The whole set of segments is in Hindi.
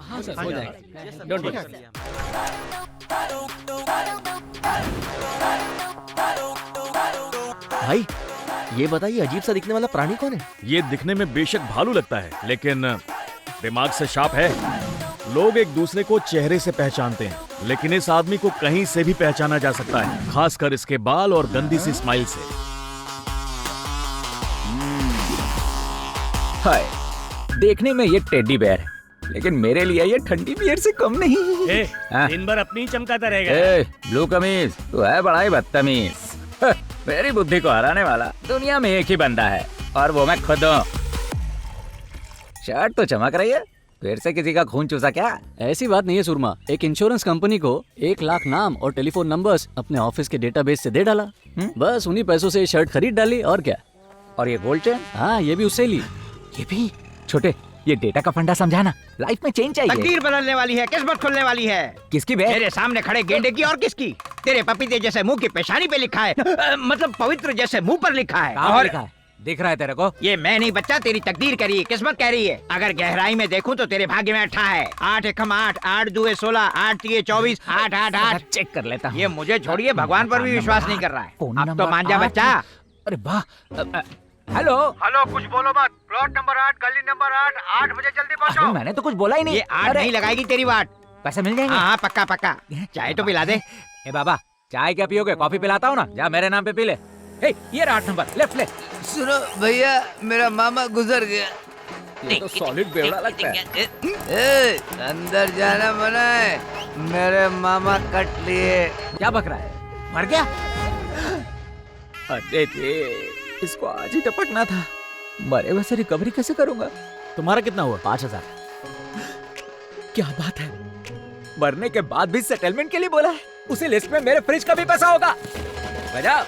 हाँ सर, हो जाएगा, डोंट वरी। भाई ये बताइए अजीब सा दिखने वाला प्राणी कौन है? ये दिखने में बेशक भालू लगता है, लेकिन दिमाग से शार्प है। लोग एक दूसरे को चेहरे से पहचानते हैं, लेकिन इस आदमी को कहीं से भी पहचाना जा सकता है, खासकर इसके बाल और गंदी सी स्माइल से। हाय, देखने में ये टेडी बेयर है, लेकिन मेरे लिए ये ठंडी बियर से कम नहीं। दिन भर अपनी चमकाता रहेगा। ब्लू कमीज, तू है बड़ा ही बदतमीज। मेरी बुद्धि को हराने वाला दुनिया में एक ही बंदा है, और वो मैं खुद हूँ। शर्ट तो चमक रही है, फिर से किसी का खून चूसा क्या? ऐसी बात नहीं है सुरमा, एक इंश्योरेंस कंपनी को 1 लाख नाम और टेलीफोन नंबर्स अपने ऑफिस के डेटाबेस से दे डाला। बस उन्हीं पैसों से शर्ट खरीद डाली, और क्या। और ये गोल्ड चेन? हाँ, ये भी उससे ली। ये भी? छोटे, ये डेटा का फंडा समझाना, लाइफ में चेंज चाहिए। तकदीर बदलने वाली है, किस्मत खुलने वाली है। किसकी बे? मेरे सामने खड़े गेंडे की और किसकी? तेरे पपीते जैसे मुंह की पेशानी पे लिखा है, मतलब पवित्र जैसे मुंह पर लिखा है। और लिखा है? दिख रहा है तेरे को? ये मैं नहीं बच्चा, तेरी तकदीर कह रही है, किस्मत कह रही है। अगर गहराई में देखूं तो तेरे भाग्य में 8 है। 8 एकम 8, 8 दुए 16, 8 तिये 24, 8 8 8। चेक कर लेता हूँ। ये मुझे छोड़िए, भगवान पर भी विश्वास नहीं कर रहा है। अब तो मान जा बच्चा। अरे वाह। हेलो हेलो, कुछ बोलो मत। प्लॉट नंबर 8, गली नंबर 8, 8 बजे जल्दी पहुंचो। मैंने तो कुछ बोला ही नहीं। ये 8 नहीं लगाएगी तेरी बात। पैसे मिल जाएंगे? हाँ पक्का पक्का। चाय तो पिला दे। ए बाबा, चाय क्या पियोगे? कॉफी पिलाता हूँ ना, जा मेरे नाम पे पी ले। ये रहा 8 नंबर, लेफ्ट ले। सुनो भैया, मेरा मामा गुजर गया। ये तो सॉलिड बेवड़ा लगता है। ए, अंदर जाना मना है, मेरे मामा कट लिए। क्या बक रहा है? मर गया? अरे इसको आज ही टपकना था। मरे वैसे रिकवरी कैसे करूंगा? तुम्हारा कितना हुआ? 5000। क्या बात है, मरने के बाद भी सेटलमेंट के लिए बोला है। उसी लिस्ट में मेरे फ्रिज का भी पैसा होगा। बजाओ।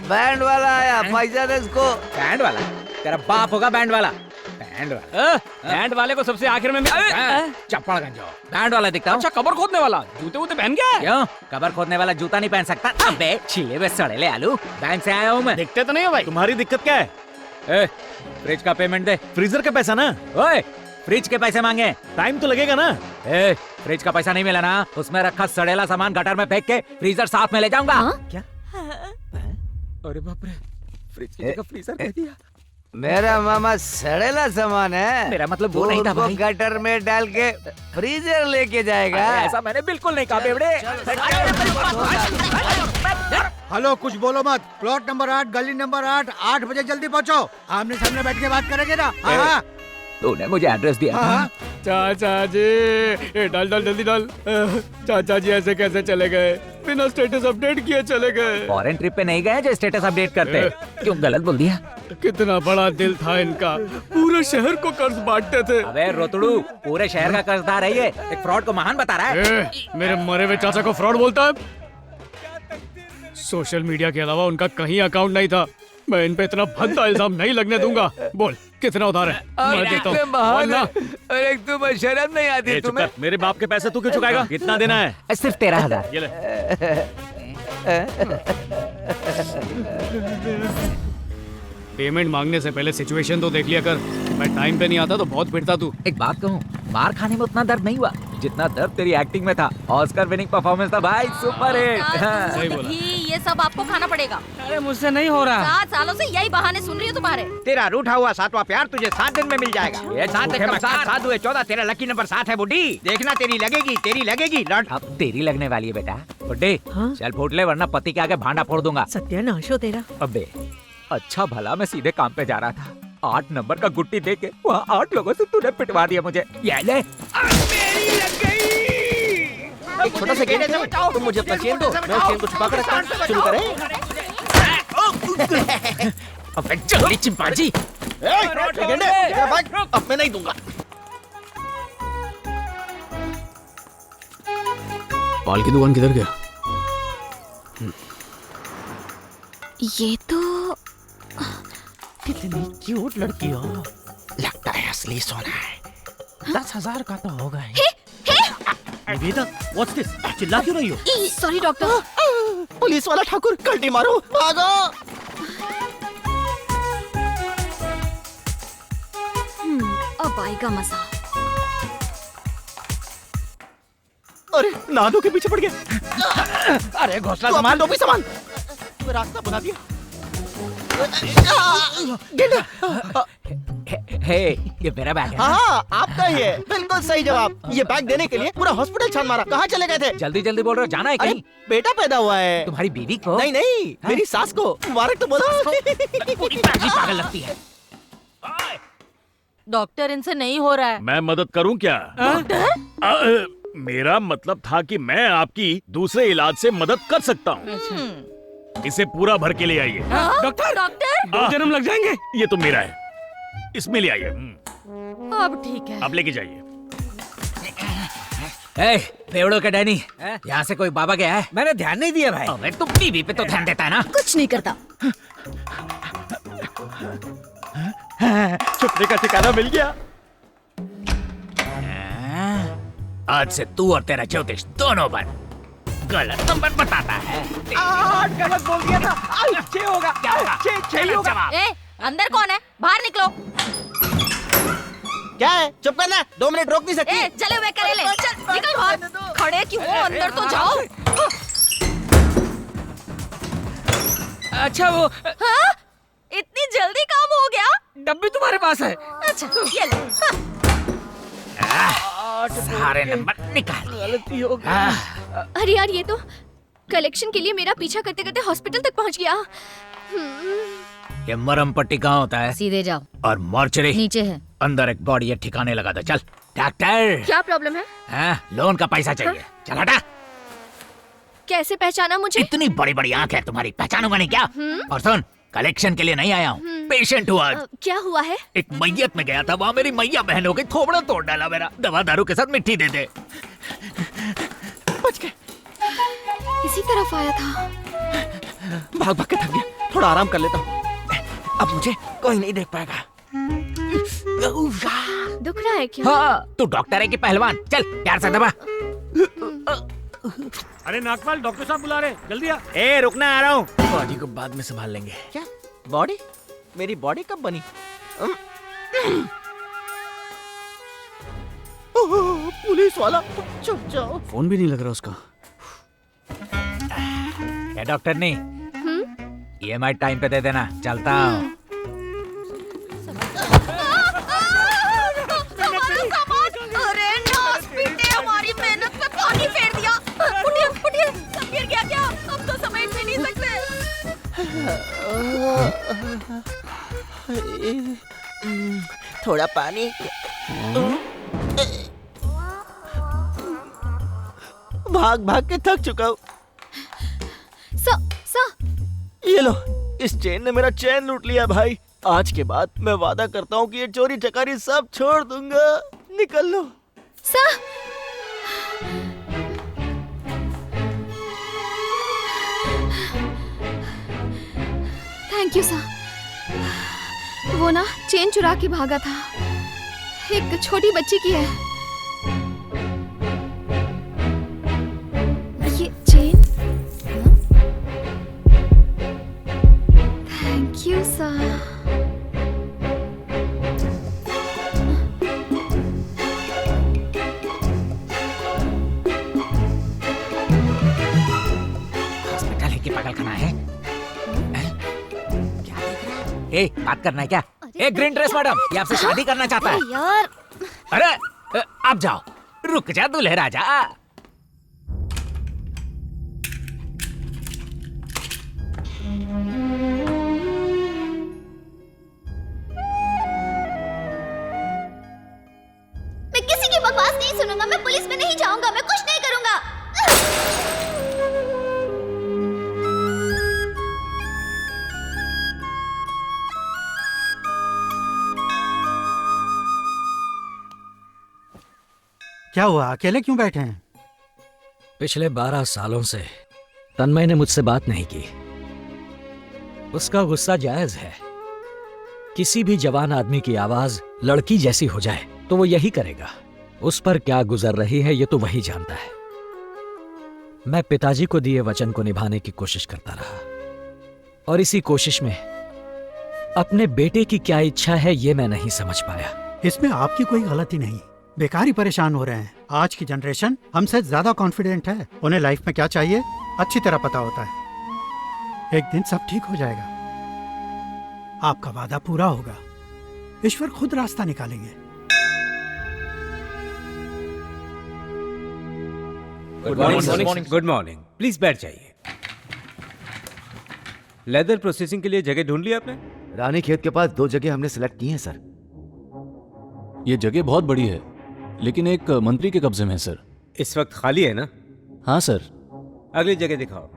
बैंड वाला आया, पैसा दे इसको। बैंड वाला? तेरा बाप होगा बैंड वाला। बैंड वाला? बैंड वाले को सबसे आखिर में चप्पड़ गंजो। बैंड वाला दिखता हूँ। अच्छा, कबर खोदने वाला जूते वूते पहन गया है? क्यों? कबर खोदने वाला जूता नहीं पहन सकता? अबे छिले में सड़ेले आलू, बैंक से आया हूँ मैं। दिखते तो नहीं हो भाई। तुम्हारी दिक्कत क्या है? फ्रिज का पेमेंट दे। फ्रीजर का पैसा ना। ओए, फ्रिज के पैसे मांगे। टाइम तो लगेगा ना। फ्रिज का पैसा नहीं मिला ना, उसमें रखा सड़ेला सामान गटर में फेंक के फ्रीजर साफ में ले जाऊंगा। क्या? अरे बाप रे, फ्रिज की जगह फ्रीजर कह दिया। मेरा मामा सड़ेला सामान है। मेरा मतलब वो नहीं था उसको भाई। गटर में डाल के फ्रीजर लेके जाएगा। ऐसा मैंने बिल्कुल नहीं कहा बेवड़े। हेलो, कुछ बोलो मत। प्लॉट नंबर 8, गली नंबर 8, 8 बजे जल्दी पहुंचो। आमने सामने बैठ के बात करेंगे ना। हाँ। तूने मुझे एड्रेस दिया था। चाचा जी, डाल जल्दी डाल। चाचा जी ऐसे कैसे चले गए? बिना स्टेटस अपडेट किए चले गए। फॉरेन ट्रिप पे नहीं गए जो स्टेटस अपडेट करते? क्यों गलत बोल दिया? कितना बड़ा दिल था इनका, पूरे शहर को कर्ज बांटते थे। अबे रोतड़ू, पूरे शहर का कर्जदार है ये, एक फ्रॉड को महान बता रहा है। मेरे मरे हुए चाचा को फ्रॉड बोलता है? सोशल मीडिया के अलावा उनका कहीं अकाउंट नहीं था। मैं इन पे इतना भद्दा इल्जाम नहीं लगने दूंगा। बोल कितना उधार है? मैं देता हूँ। बोल ना। अरे तुम्हें शर्म नहीं आती तुम्हें? मेरे बाप के पैसे तू क्यों चुकाएगा? कितना देना है? सिर्फ 13,000। ये ले। पेमेंट मांगने से पहले सिचुएशन तो देख लिया कर। मैं टाइम पे नहीं आता तो बहुत पिटता तू। एक बात कहूँ, मार खाने में उतना दर्द नहीं हुआ जितना दर्द तेरी एक्टिंग में था। ऑस्कर विनिंग परफॉर्मेंस था भाई, सुपर हिट। सही बोला। ये सब आपको खाना पड़ेगा। अरे मुझसे नहीं हो रहा। 7 सालों से यही बहाने सुन रही हूँ तुम्हारे। तेरा रूठा हुआ 7वां प्यार तुझे 7 दिन में मिल जाएगा। ये 7 झूठे एकम मक्कार। 7, 7 दुए 14, तेरा लकी नंबर 7 है बुड्ढी। देखना तेरी लगेगी लौट। अब तेरी लगने वाली है बेटा। बुड्ढे, चल फूट ले वरना पति के आगे भांडा फोड़ दूंगा। सत्यानाश हो तेरा। अबे अच्छा भला मैं सीधे काम पे जा रहा था, 8 नंबर का गुट्टी दे के वहाँ 8 लोगों से तूने पिटवा दिया मुझे। ये ले। मेरी लग गई। एक छोटा सा गेम है, तुम मुझे अपना चेन दो, मैं उस चेन को छुपा कर रखता हूँ। शुरू करें? अबे जल्दी चिंपांजी। अब मैं नहीं दूंगा। पाल की दुकान किधर गया? ये तो कितनी क्यूट लड़की हो। लगता है असली सोना है। 10,000 का तो होगा ही। Niveda, what's this? चिल्ला क्यों रही हो? Sorry doctor. पुलिस वाला ठाकुर, कल्टी मारो, भागो। आएगा मजा। अरे नादो के पीछे पड़ गया। अरे घोसला तो संभाल। टोपी संभाल। रास्ता बना दिया। हे, ये मेरा बैग है। हाँ आपका ही है, बिल्कुल सही जवाब। ये बैग देने के लिए पूरा हॉस्पिटल छान मारा। कहाँ चले गए थे? जल्दी जल्दी बोल रहे हो, जाना है अरे कहीं? बेटा पैदा हुआ है। तुम्हारी बीवी को? नहीं नहीं, मेरी सास को मुबारक तो बोलो। पूरी फैमिली पागल लगती है। डॉक्टर इनसे नहीं हो रहा है। मैं मदद करूं क्या? मेरा मतलब था कि मैं आपकी दूसरे इलाज से मदद कर सकता हूँ। इसे पूरा भर के ले आइए। डॉक्टर डॉक्टर 2 जन्म लग जाएंगे। ये तो मेरा है, इसमें ले आइए। अब ठीक है। आप लेके जाइए। ए, पेड़ों के डैनी, यहाँ से कोई बाबा गया है? मैंने ध्यान नहीं दिया भाई। अबे तुम बीवी पे तो ध्यान देता है ना? कुछ नहीं करता। छुपने का ठिकाना मिल गया। आज से तू और तेरा ज्योतिष दोनों बन। गलत नंबर बताता है। गलत बोल दिया था। 6 होगा। क्या होगा? 6 होगा। जवाब। ए, अंदर कौन है? बाहर निकलो। क्या है? चुप करना। 2 मिनट रोक नहीं सकती। ए, जले हुए करेले, चल निकल बाहर। खड़े क्यों हो? अंदर तो जाओ। अच्छा वो हाँ? इतनी जल्दी काम हो गया? डब्बी तुम्हारे पास है? अच्छा ये लो। सारे नंबर निकाल गलती हो गई। अरे यार, ये तो कलेक्शन के लिए मेरा पीछा करते करते हॉस्पिटल तक पहुंच गया। ये मरम पट्टी कहाँ होता है? सीधे जाओ। और मॉर्चरी नीचे है। अंदर एक बॉडी है, ठिकाने लगा दो। चल डॉक्टर। क्या प्रॉब्लम है? लोन का पैसा चाहिए। चल हटा। कैसे पहचाना मुझे? इतनी बड़ी बड़ी आंख है तुम्हारी, पहचानूंगा नहीं क्या? और सुन, कलेक्शन के लिए नहीं आया हूँ, पेशेंट हुआ। क्या हुआ है? एक मैयत में गया था, वहाँ मेरी मैया बहन हो गई, थोबड़ा तोड़ डाला मेरा। दवा दारू के साथ मिट्टी दे दे। बच गए। इसी तरफ आया था। भाग भाग के थक गया, थोड़ा आराम कर लेता हूँ। अब मुझे कोई नहीं देख पाएगा। दुख रहा है क्या? हाँ, तू डॉक्टर है कि पहलवान? चल प्यार से दबा। अरे नागपाल, डॉक्टर साहब बुला रहे, जल्दी आ। ए रुकना, आ रहा हूँ। बॉडी को बाद में संभाल लेंगे। क्या बॉडी? मेरी बॉडी कब बनी? पुलिस वाला, चुप जाओ। फोन भी नहीं लग रहा उसका। क्या डॉक्टर ने EMI टाइम पे दे देना, चलता हूँ। अरे नास पीटे, हमारी मेहनत पे पानी फेर दिया। उठिए उठिए, सब गिर गया क्या? अब तो समेट भी नहीं सकते। थोड़ा पानी। भाग भाग के थक चुका हूँ। ये लो, इस चेन ने मेरा चैन लूट लिया भाई। आज के बाद मैं वादा करता हूँ कि ये चोरी चकारी सब छोड़ दूंगा। निकल लो। Thank you sir. वो ना चेन चुरा के भागा था, एक छोटी बच्ची की है। ये chain. Thank you sir. Hospital है कि पागलखाना है? क्या देख रहा है? ए, बात करना है क्या? ए, ग्रीन ड्रेस मैडम, ये आपसे शादी करना चाहता है। यार अरे आप जाओ, रुक जा दूल्हे राजा। मैं किसी की बकवास नहीं सुनूंगा। मैं पुलिस में नहीं जाऊंगा। मैं कुछ नहीं करूंगा। क्या हुआ? अकेले क्यों बैठे हैं? पिछले 12 सालों से तन्मय ने मुझसे बात नहीं की। उसका गुस्सा जायज है। किसी भी जवान आदमी की आवाज लड़की जैसी हो जाए तो वो यही करेगा। उस पर क्या गुजर रही है ये तो वही जानता है। मैं पिताजी को दिए वचन को निभाने की कोशिश करता रहा, और इसी कोशिश में अपने बेटे की क्या इच्छा है ये मैं नहीं समझ पाया। इसमें आपकी कोई गलती नहीं। बेकार ही परेशान हो रहे हैं। आज की जनरेशन हमसे ज्यादा कॉन्फिडेंट है। उन्हें लाइफ में क्या चाहिए अच्छी तरह पता होता है। एक दिन सब ठीक हो जाएगा। आपका वादा पूरा होगा। ईश्वर खुद रास्ता निकालेंगे। Good morning. प्लीज बैठ जाइए। लेदर प्रोसेसिंग के लिए जगह ढूंढ ली आपने? रानी खेत के पास 2 जगह हमने सिलेक्ट की हैं सर। ये जगह बहुत बड़ी है, लेकिन एक मंत्री के कब्जे में है सर। इस वक्त खाली है ना? हाँ सर। अगली जगह दिखाओ।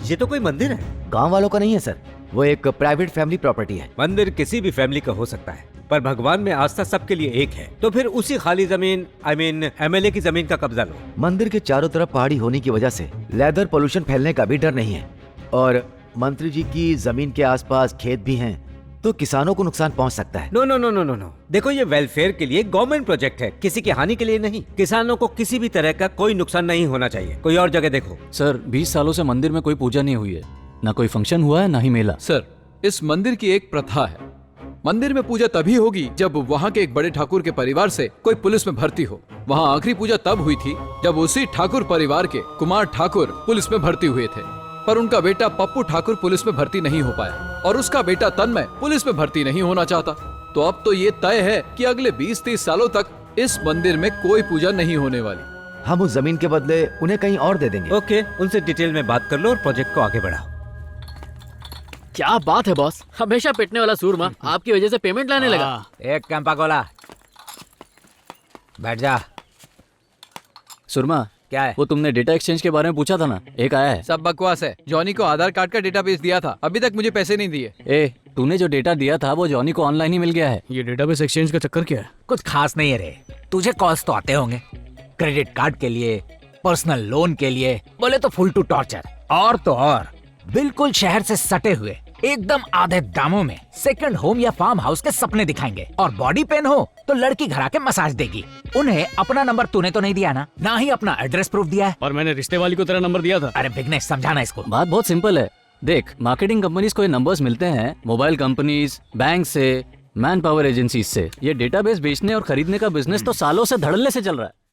ये तो कोई मंदिर है। गांव वालों का नहीं है सर, वो एक प्राइवेट फैमिली प्रॉपर्टी है। मंदिर किसी भी फैमिली का हो सकता है, पर भगवान में आस्था सबके लिए एक है। तो फिर उसी खाली जमीन एमएलए की जमीन का कब्जा लो। मंदिर के चारों तरफ पहाड़ी होने की वजह से लेदर पोल्यूशन फैलने का भी डर नहीं है, और मंत्री जी की जमीन के आसपास खेत भी हैं, तो किसानों को नुकसान पहुंच सकता है। No no no no no no, देखो ये वेलफेयर के लिए गवर्नमेंट प्रोजेक्ट है, किसी की हानि के लिए नहीं। किसानों को किसी भी तरह का कोई नुकसान नहीं होना चाहिए। कोई और जगह देखो। सर 20 सालों से मंदिर में कोई पूजा नहीं हुई है, ना कोई फंक्शन हुआ है, ना ही मेला। सर इस मंदिर की एक प्रथा है, मंदिर में पूजा तभी होगी जब वहाँ के एक बड़े ठाकुर के परिवार से कोई पुलिस में भर्ती हो। वहाँ आखिरी पूजा तब हुई थी जब उसी ठाकुर परिवार के कुमार ठाकुर पुलिस में भर्ती हुए थे, पर उनका बेटा पप्पू ठाकुर पुलिस में भर्ती नहीं हो पाया और उसका बेटा तन्मय पुलिस में भर्ती नहीं होना चाहता। तो अब तो ये तय है कि अगले 20-30 सालों तक इस मंदिर में कोई पूजा नहीं होने वाली। हम उस जमीन के बदले उन्हें कहीं और दे देंगे। ओके, उनसे डिटेल में बात कर लो और प्रोजेक्ट को आगे बढ़ाओ। क्या बात है बॉस, हमेशा पिटने वाला सूरमा आपकी वजह से पेमेंट लाने लगा। एक कैंपा कोला। बैठ जा। सुरमा क्या है? वो तुमने डेटा एक्सचेंज के बारे में पूछा था ना, एक आया है। सब बकवास है। जॉनी को आधार कार्ड का डेटाबेस दिया था, अभी तक मुझे पैसे नहीं दिए। ए, तूने जो डेटा दिया था वो जॉनी को ऑनलाइन ही मिल गया है। ये डेटाबेस एक्सचेंज का चक्कर क्या है? कुछ खास नहीं है रे। तुझे कॉल्स तो आते होंगे, क्रेडिट कार्ड के लिए, पर्सनल लोन के लिए, बोले तो फुल टू टॉर्चर। और तो और बिल्कुल शहर से सटे हुए एकदम आधे दामों में सेकंड होम या फार्म हाउस के सपने दिखाएंगे। और बॉडी पेन हो तो लड़की घर आके मसाज देगी। उन्हें अपना नंबर तूने तो नहीं दिया ना ही अपना एड्रेस प्रूफ दिया है। और मैंने रिश्ते वाली को तेरा नंबर दिया था। अरे बिगनेश, समझाना इसको। बात बहुत सिंपल है। देख, मार्केटिंग कंपनीज को ये नंबर्स मिलते हैं मोबाइल कंपनीज, बैंक से, मैन पावर एजेंसीज से। ये डेटाबेस बेचने और खरीदने का बिजनेस तो सालों से धड़ल्ले से चल रहा है।